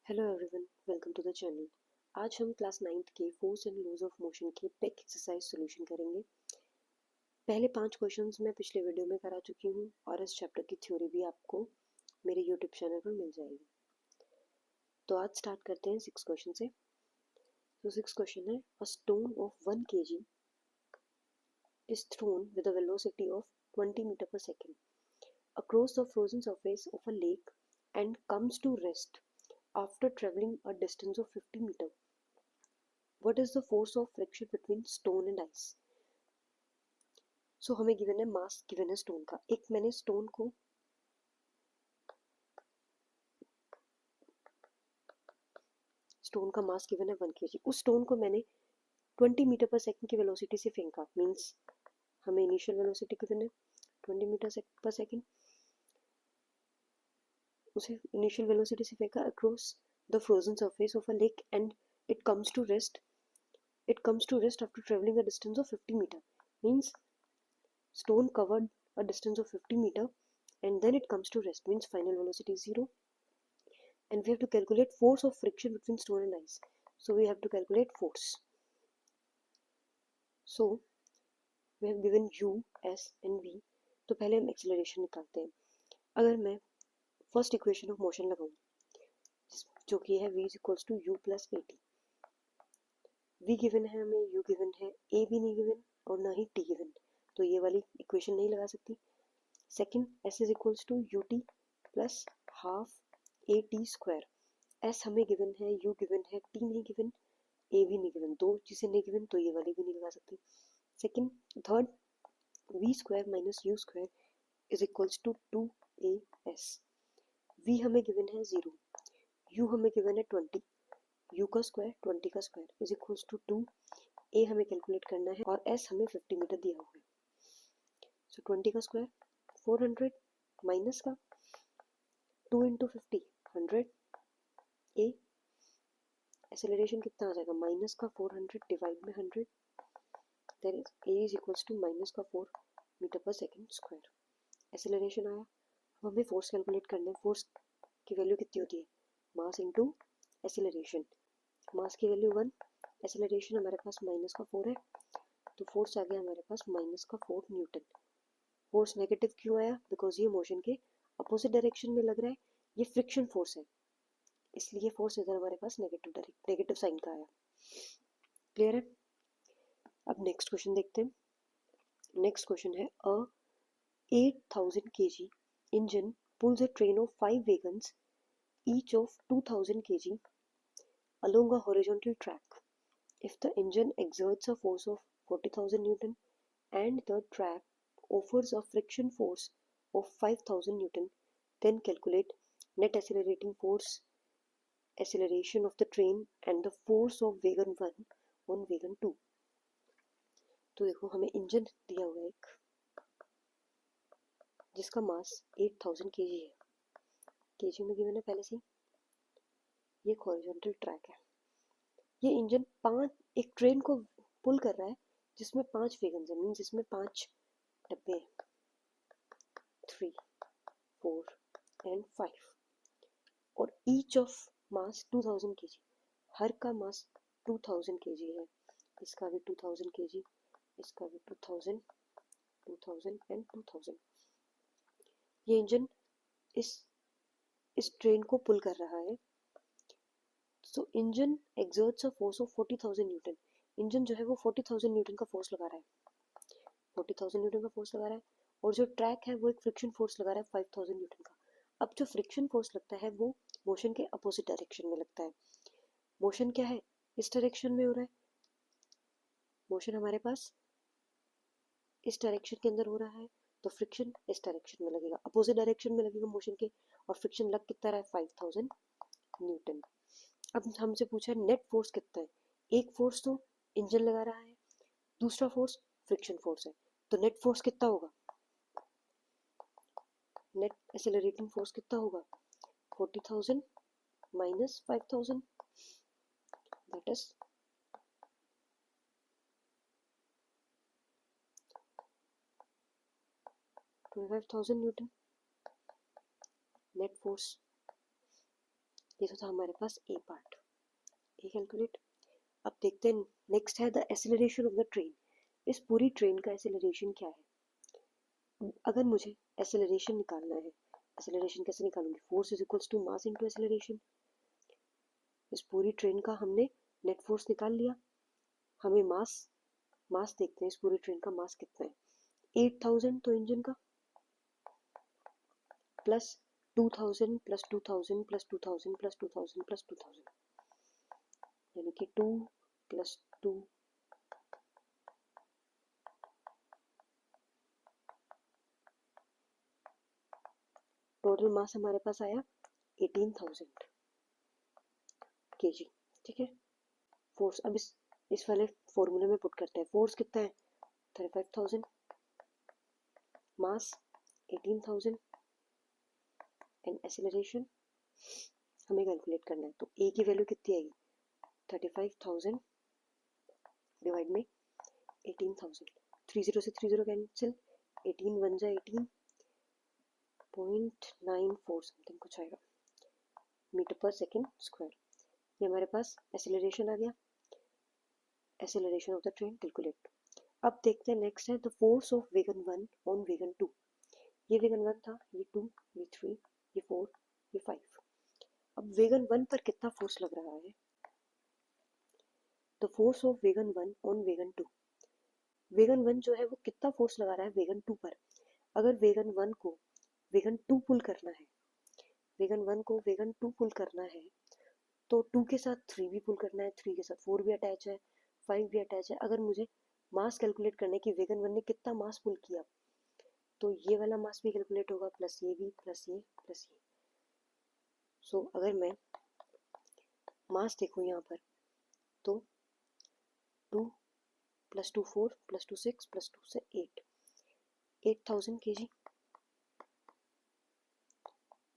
Hello everyone, welcome to the channel. आज हम class 9th के force and laws of motion के पेक एक्सरसाइज सॉल्यूशन करेंगे। पहले 5 क्वेश्चंस मैं पिछले वीडियो में करा चुकी हूँ और इस चैप्टर की थ्योरी भी आपको मेरे यूट्यूब चैनल पर मिल जाएगी। तो आज स्टार्ट करते हैं 6 क्वेश्चन से। तो 6 क्वेश्चन है, a stone of 1 kg is thrown with a velocity of 20 metre per second across the frozen surface of a lake and comes to rest after traveling a distance of 50 meter. What is the force of friction between stone and ice? So हमें given है mass given है stone का। एक मैंने stone को mass given है 1 kg। उस stone को मैंने 20 मीटर पर सेकंड की वेलोसिटी से फेंका। मींस हमें इनिशियल वेलोसिटी गिवन है 20 मीटर पर सेकंड। उसे इनिशियल वेलोसिटी से फेंका across the frozen surface of a lake and it comes to rest after traveling a distance of 50 meter. Means stone covered a distance of 50 meter and then it comes to rest, means final velocity is 0, and we have to calculate force of friction between stone and ice. So we have to calculate force. So we have given u, s and v. तो पहले हम acceleration निकालते हैं। अगर मैं first equation of motion लगाऊं जो कि है v equals to u plus a t. v given है हमें, u गिवन है, a भी नहीं गिवन और ना ही t गिवन, तो ये वाली इक्वेशन नहीं लगा सकती। Second, s is equals to u t plus half a t square. s हमें गिवन है, u गिवन है, t नहीं गिवन, a भी नहीं गिवन, दो चीज़ें नहीं गिवन तो ये वाली भी नहीं लगा सकती। Second, third, v square minus u square is equals to 2as। v हमें गिवन है 0, u हमें गिवन है 20, u का स्क्वायर 20 का square is equals to 2, a हमें कैलकुलेट करना है और s हमें 50 मीटर दिया हुआ है। सो 20 का स्क्वायर 400 माइनस का 2 इंटू 50 100, ए एक्सेलरेशन कितना आ जाएगा माइनस का 400 डिवाइड में 100, there is a is equals to minus का 4 मीटर पर सेकंड स्क्वायर। एक्सेलरेशन आया। अब हमें फोर्स कैलकुलेट करना है। फोर्स की वैल्यू कितनी होती है, मास इनटू एक्सेलरेशन। मास की वैल्यू 1, एक्सेलरेशन हमारे पास माइनस का 4 है, तो फोर्स आ गया हमारे पास माइनस का 4 न्यूटन। फोर्स नेगेटिव क्यों आया, बिकॉज ये मोशन के अपोजिट डायरेक्शन में लग रहा है, ये फ्रिक्शन फोर्स है, इसलिए फोर्स इधर हमारे पास नेगेटिव साइन का आया। क्लियर है। अब नेक्स्ट क्वेश्चन देखते हैं। नेक्स्ट क्वेश्चन है, अ 8000 kg engine pulls a train of 5 wagons each of 2000 kg along a horizontal track. If the engine exerts a force of 40,000 newton and the track offers a friction force of 5,000 newton, then calculate net accelerating force, acceleration of the train and the force of wagon 1 on wagon 2. तो देखो हमें engine दिया हुआ है एक जिसका मास 8000 kg है, KG में गिवन है पहले से ही। ये हॉरिजॉन्टल ट्रैक है। ये इंजन एक ट्रेन को पुल कर रहा है जिसमें 5 वेगन है, मीन्स इसमें 5 डब्बे हैं, 3, 4 एंड 5, और ईच ऑफ मास 2000 kg। हर का मास 2000 kg है। इसका भी 2000 kg, इसका भी 2000, 2000 एंड 2000। ये इंजन इस ट्रेन को पुल कर रहा है। सो engine exerts a force of 40,000 Newton. Engine जो है वो 40,000 न्यूटन का फोर्स लगा रहा है, 40,000 न्यूटन का फोर्स लगा रहा है, और जो ट्रैक है वो एक फ्रिक्शन फोर्स लगा रहा है 5,000 न्यूटन का। अब जो फ्रिक्शन फोर्स लगता है वो मोशन के अपोजिट डायरेक्शन में लगता है। मोशन क्या है, इस डायरेक्शन में हो रहा है, मोशन हमारे पास इस डायरेक्शन के अंदर हो रहा है, तो फ्रिक्शन इस डायरेक्शन में लगेगा, अपोजिट डायरेक्शन में लगेगा मोशन के, और फ्रिक्शन लग कितना रहा है 5,000 न्यूटन। अब हमसे पूछा है नेट फोर्स कितना है। एक फोर्स तो इंजन लगा रहा है, दूसरा फोर्स फ्रिक्शन फोर्स है, तो नेट फोर्स कितना होगा, नेट एक्सेलरेटिंग फोर्स कितना होगा 40,000 minus 5,000, that is 25,000 Newton net force. ये तो था हमारे पास ए पार्ट, ए कैलकुलेट। अब देखते हैं नेक्स्ट है the acceleration of the train. इस पूरी ट्रेन का एक्सेलरेशन क्या है। अगर मुझे एक्सेलरेशन निकालना है, एक्सेलरेशन कैसे निकालूंगी, force is equals to mass into acceleration. इस पूरी ट्रेन का हमने नेट फोर्स निकाल लिया, हमें मास देखते हैं इस पूरी ट्रेन का मास कितना है। 8000 तो इंजन का, plus 2000 plus 2000 plus 2000 plus 2000 plus 2000, यानी कि 2 प्लस 2 टोटल मास हमारे पास आया 18000 kg। ठीक है, फोर्स अब इस वाले फॉर्मूले में पुट करते हैं। फोर्स कितना है 35000, मास 18000 एंड एक्सेलरेशन हमें कैलकुलेट करना है। तो ए की वैल्यू कितनी आएगी 35000 डिवाइड में 18000, 30 से 30 कैंसिल, 18 1 जा 18.94 समथिंग कुछ आएगा मीटर पर सेकेंड स्क्वायर। ये हमारे पास एक्सेलरेशन आ गया, acceleration of the train calculate. अब देखते हैं नेक्स्ट है the force of wagon 1 on wagon 2। ये वेगन 1 था, ये 2, ये 3, ये 4, ये 5। अब वेगन 1 पर कितना फोर्स लग रहा है, the force of wagon 1 on wagon 2। Wagon 1 जो है वो कितना फोर्स लगा रहा है वेगन 2 पर। अगर वेगन 1 को वेगन 2 पुल करना है, वेगन 1 को वेगन 2 पुल करना है, तो 2 के साथ 3 भी पुल करना है, 3 के साथ 4 भी अटैच है, 5 भी अटैच है। अगर मुझे मास कैलकुलेट करने की वेगन 1 ने कितना मास पुल किया, तो ये वाला मास भी कैलकुलेट होगा, प्लस ये भी, प्लस ये, प्लस ये। सो अगर मैं मास देखूँ यहाँ पर, तो 2 प्लस 2 4 प्लस 2 6 प्लस 2 से 8000 kg।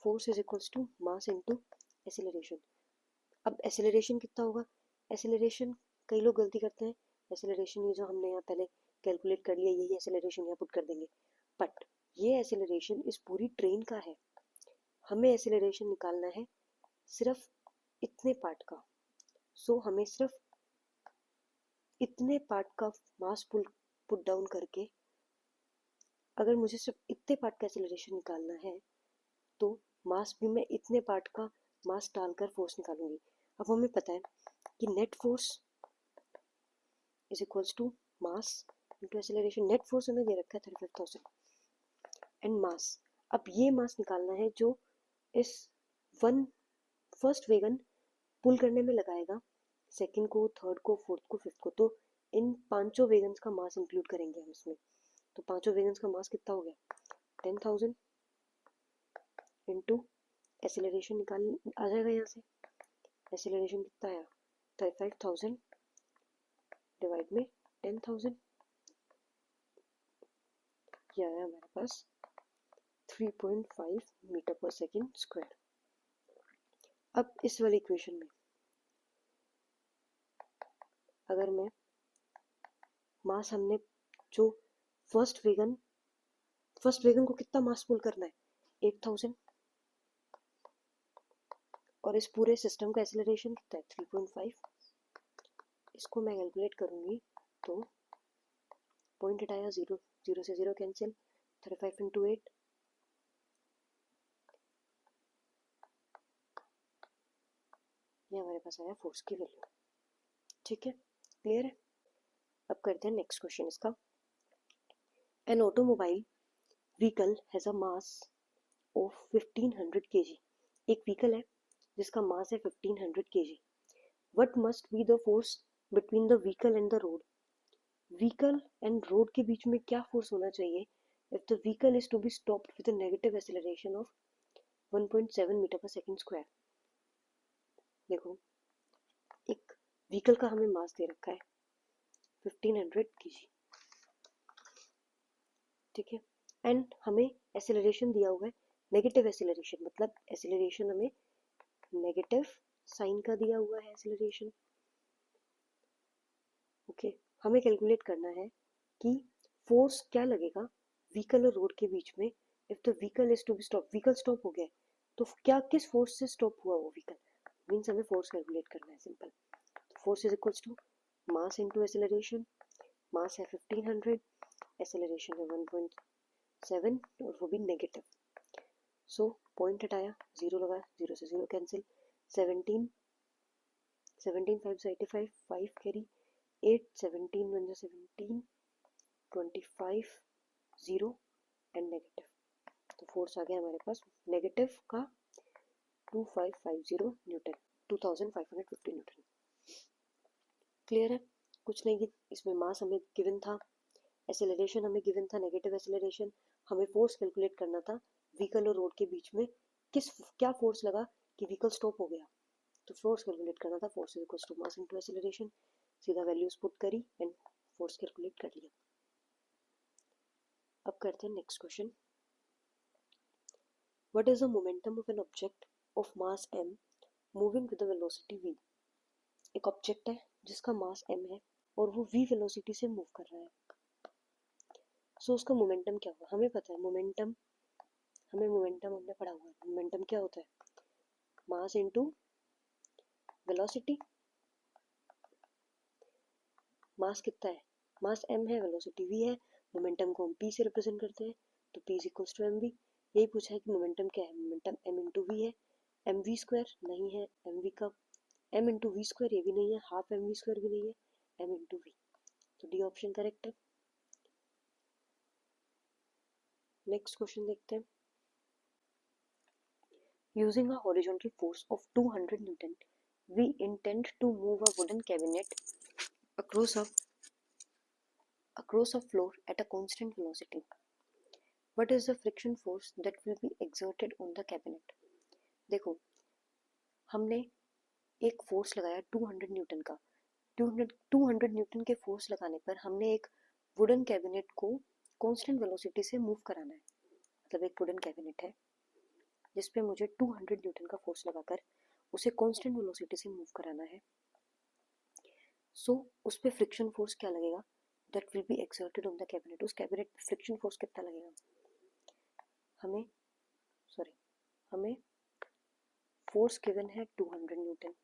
Force is equals to mass into acceleration. अब एक्सेलरेशन कितना होगा, एक्सेलरेशन कई लोग गलती करते हैं, एक्सेलरेशन ये जो हमने यहाँ पहले कैलकुलेट कर लिया यही एक्सेलरेशन यहाँ पुट कर देंगे, बट ये एक्सेलरेशन इस पूरी ट्रेन का है। हमें एक्सेलरेशन निकालना है सिर्फ इतने पार्ट का। सो हमें सिर्फ इतने पार्ट का मास पुट डाउन करके, अगर मुझे सिर्फ इतने पार्ट का एक्सेलरेशन निकालना है तो मास भी मैं इतने पार्ट का मास डालकर फोर्स निकालूंगी। अब हमें पता है कि net force is equals to mass into acceleration. Net force हमें दे रखा है 35000 एंड मास। अब ये मास निकालना है जो इस फर्स्ट वेगन पुल करने में लगाएगा, सेकंड को, थर्ड को, फोर्थ को, फिफ्थ को। तो इन पांचों वेगन्स का मास इंक्लूड करेंगे हम इसमें। तो पांचों वेगन्स का मास कितना हो गया 10000 इंटू एक्सेलरेशन निकाल आ जाएगा यहाँ से। एक्सेलरेशन कितना आया 35000 डिवाइड में 10000, ये आया हमारे पास 3.5 मीटर पर सेकेंड स्क्वायर। अब इस वाली इक्वेशन में अगर मैं मास हमने जो फर्स्ट वेगन को कितना मास पुल करना है 8000, और इस पूरे सिस्टम का एक्सेलरेशन कितना है 3.5। इसको मैं कैलकुलेट करूंगी तो पॉइंट हटाया 0, 0 से 0 कैंसिल, 35 इंटू 8, ये हमारे पास आया फोर्स की वैल्यू। ठीक है, क्लियर है। अब करते हैं नेक्स्ट क्वेश्चन इसका। An automobile vehicle has a mass of 1500 kg। एक व्हीकल है जिसका मास है 1500 kg। What must be the force between the vehicle and the road. Vehicle and road के बीच में क्या फोर्स होना चाहिए if the vehicle is to be stopped with a negative acceleration of 1.7 metre per second square. देखो, एक vehicle का हमें मास दे रखा है 1500 kg, ठीक है, एंड हमें एक्सेलरेशन दिया हुआ है नेगेटिव एक्सेलरेशन, मतलब एक्सेलरेशन हमें नेगेटिव साइन का दिया हुआ है एक्सेलरेशन। ओके, हमें कैलकुलेट करना है कि फोर्स क्या लगेगा व्हीकल और रोड के बीच में if the vehicle is to be stop. Vehicle stop हो गया तो क्या किस फोर्स से स्टॉप हुआ वो व्हीकल, मीन्स हमें फोर्स कैलकुलेट करना है, simple. Force is equals to mass into acceleration. Mass है 1500, एक्सेलरेशन है 1.7 और वो भी नेगेटिव। सो पॉइंट हटाया, जीरो लगा, जीरो से जीरो कैंसिल, 17 5 से 85, 5 कैरी, 8 17 1 जा 17, 25 0 एंड नेगेटिव। तो फोर्स आ गया हमारे पास नेगेटिव का 2550 न्यूटन, 2550 न्यूटन। क्लियर है? कुछ नहीं, इसमें मास हमें गिवन था, एक्सेलरेशन हमें गिवन था नेगेटिव एक्सेलरेशन, हमें फोर्स कैलकुलेट करना था व्हीकल और रोड के बीच में क्या फोर्स लगा कि व्हीकल स्टॉप हो गया। तो फोर्स कैलकुलेट करना था, force is equal to mass into acceleration. सीधा वैल्यूज पुट करी एंड फोर्स कैलकुलेट कर लिया। अब करते हैं next question. What is the momentum of an object of mass m moving with the velocity v। एक ऑब्जेक्ट है जिसका मास m है और वो v वेलोसिटी से मूव कर रहा है। सो उसका मोमेंटम क्या होगा, हमें पता है मोमेंटम, हमने पढ़ा हुआ है। मोमेंटम क्या होता है, मास इनटू वेलोसिटी। मास कितना है, मास m है, वेलोसिटी v है, मोमेंटम को हम p से रिप्रेजेंट करते हैं, तो p is equals to mv। यही पूछा है कि मोमेंटम क्या है, मोमेंटम m इंटू v है। mv स्क्वायर नहीं है, mv का m इंटू वी स्क्वायर ये भी नहीं है, हाफ mv स्क्वायर भी नहीं है, m इंटू v। तो डी ऑप्शन करेक्ट है। नेक्स्ट क्वेश्चन देखते हैं। Using a horizontal force of 200 Newton we intend to move a wooden cabinet across a floor at a constant velocity. What is the friction force that will be exerted on the cabinet? देखो, हमने एक force लगाया 200 Newton का। 200 Newton के force लगाने पर हमने एक वुडन कैबिनेट को कांस्टेंट वेलोसिटी से मूव कराना है। मतलब एक वुडन कैबिनेट है जिसपे मुझे 200 न्यूटन का फोर्स लगाकर उसे कांस्टेंट वेलोसिटी से मूव कराना है। सो उस पे फ्रिक्शन फोर्स क्या लगेगा, that will be exerted on the cabinet. उस कैबिनेट पे फ्रिक्शन फोर्स कितना लगेगा, हमें फोर्स गिवन है 200 न्यूटन,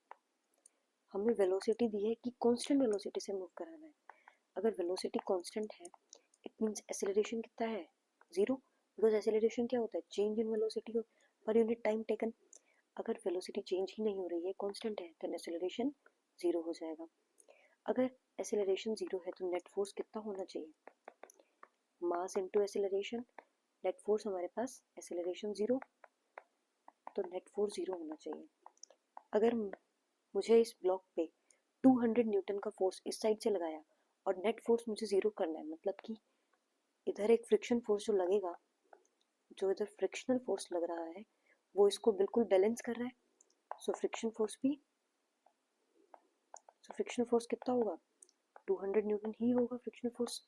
हमें वेलोसिटी दी है कि कांस्टेंट वेलोसिटी से मूव कराना है। अगर वेलोसिटी कांस्टेंट है इट मींस एक्सेलरेशन कितना है, जीरो, बिकॉज एक्सेलरेशन क्या होता है, change in velocity per unit time taken. अगर वेलोसिटी चेंज ही नहीं हो रही है, कांस्टेंट है, तो एक्सेलरेशन जीरो हो जाएगा। अगर एक्सेलरेशन जीरो है तो नेट फोर्स कितना होना चाहिए, मास इनटू एक्सेलरेशन। नेट फोर्स हमारे पास एक्सेलरेशन जीरो, तो नेट फोर्स जीरो होना चाहिए। अगर मुझे इस ब्लॉक पे 200 न्यूटन का फोर्स इस साइड से लगाया और नेट फोर्स मुझे जीरो करना है, मतलब कि इधर एक फ्रिक्शन फोर्स जो लगेगा, जो इधर फ्रिक्शनल फोर्स लग रहा है वो इसको बिल्कुल बैलेंस कर रहा है। सो फ्रिक्शन फोर्स कितना होगा, 200 न्यूटन ही होगा फ्रिक्शन फोर्स,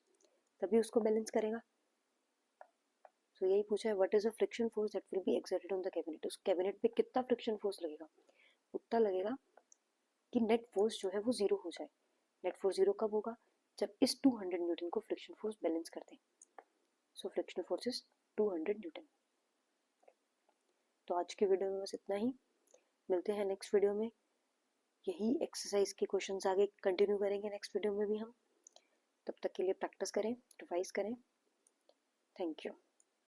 तभी उसको बैलेंस करेगा। तो यही पूछा है, what is the friction force that will be exerted on the cabinet. उस कैबिनेट पे कितना फ्रिक्शन फोर्स लगेगा, उतना लगेगा कि नेट फोर्स जो है वो जीरो हो जाए। नेट फोर्स जीरो कब होगा, जब इस 200 न्यूटन को फ्रिक्शन फोर्स बैलेंस कर दें। So friction force is 200 Newton. तो आज की वीडियो में बस इतना ही, मिलते हैं नेक्स्ट वीडियो में। यही एक्सरसाइज के क्वेश्चंस आगे कंटिन्यू करेंगे नेक्स्ट वीडियो में भी हम। तब तक के लिए प्रैक्टिस करें, रिवाइज करें। Thank you.